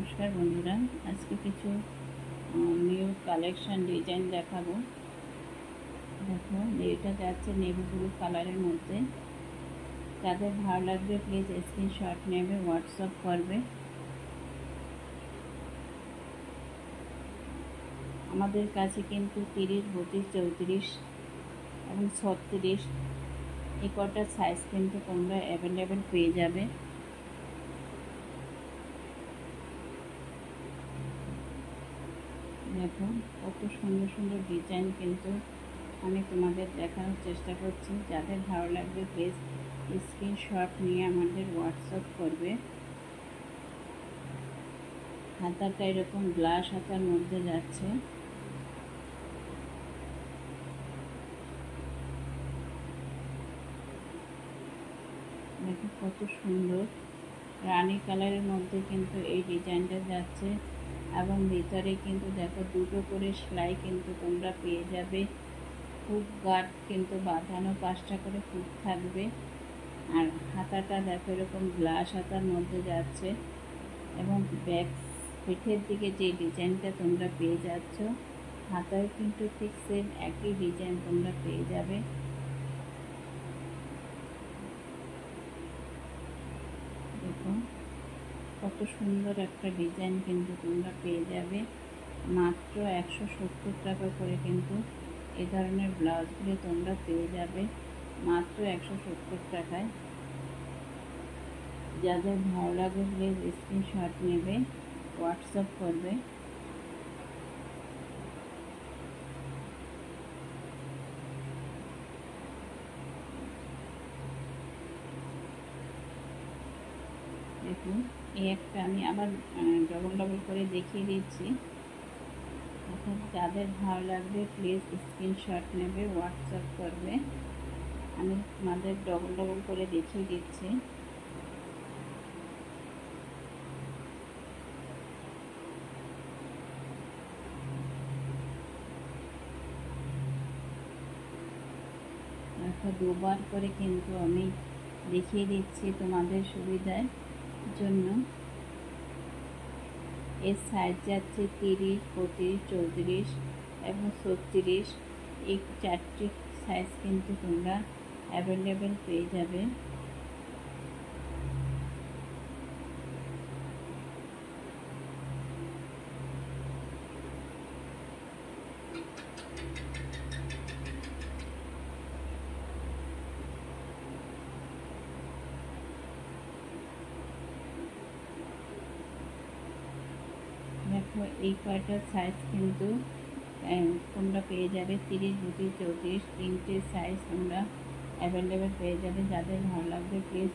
নমস্কার বন্ধুরা, আজকে কিছু নিউ কালেকশন ডিজাইন দেখাবো। দেখো, এটা যাচ্ছে নেভি ব্লু কালারের মধ্যে। যাদের ভালো লাগবে প্লিজ স্ক্রিনশট নেবে, হোয়াটসঅ্যাপ করবে। আমাদের কাছে কিন্তু 30, 32, 34 এবং 36 এই কটা সাইজ কিন্তু তোমরা অ্যাভেলেবেল পেয়ে যাবে। দেখো কত সুন্দর সুন্দর ডিজাইন কিন্তু আমি তোমাদের দেখানোর চেষ্টা করছি। যাদের ভালো লাগবে প্লিজ স্ক্রিনশট নিয়ে আমাদের হোয়াটসঅ্যাপ করবে। হাতাটা এরকম গ্লাস হাতার মধ্যে যাচ্ছে। দেখো কত সুন্দর রানী কালারের মধ্যে কিন্তু এই ডিজাইনটা যাচ্ছে, এবং ভিতরে কিন্তু দেখো দুটো করে সেলাই কিন্তু তোমরা পেয়ে যাবে। হুক গার্ড কিন্তু বাঁধানো, 5টা করে হুক থাকবে। আর হাতাটা দেখো এরকম গ্লাস হাতার মধ্যে যাচ্ছে, এবং ব্যাক পিঠের দিকে যে ডিজাইনটা তোমরা পেয়ে যাচ্ছ, হাতায় কিন্তু ঠিক সেম একই ডিজাইন তোমরা পেয়ে যাবে। দেখো কত সুন্দর একটা ডিজাইন কিন্তু তোমরা পেয়ে যাবে। মাত্র 170 টাকা করে কিন্তু এই ধরনের ব্লাউজগুলো তোমরা পেয়ে যাবে, মাত্র 170 টাকায়। যাদের ভালো লাগে প্লিজ স্ক্রিনশট নেবে, হোয়াটসঅ্যাপ করবে। দেখুন, এই একটা আমি আবার ডবল করে দেখিয়ে দিচ্ছি। এখন যাদের ভালো লাগবে প্লিজ স্ক্রিনশট নেবে, হোয়াটসঅ্যাপ করবে। আমি তোমাদের ডবল করে দেখিয়ে দিচ্ছি। একটা দুবার করে কিন্তু আমি দেখিয়ে দিচ্ছি তোমাদের সুবিধার জন্য। এর সাইজ যাচ্ছে 30, 35, 34 এবং 36। এই 4টি সাইজ কিন্তু তোমরা অ্যাভেলেবেল পেয়ে যাবে। দেখো এই কয়টার সাইজ কিন্তু তোমরা পেয়ে যাবে 30, 32, 34 তিনটে সাইজ তোমরা অ্যাভেলেবেল পেয়ে যাবে। যাদের ভালো লাগবে প্লিজ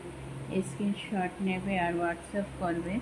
স্ক্রিনশট নেবে আর হোয়াটসঅ্যাপ করবে।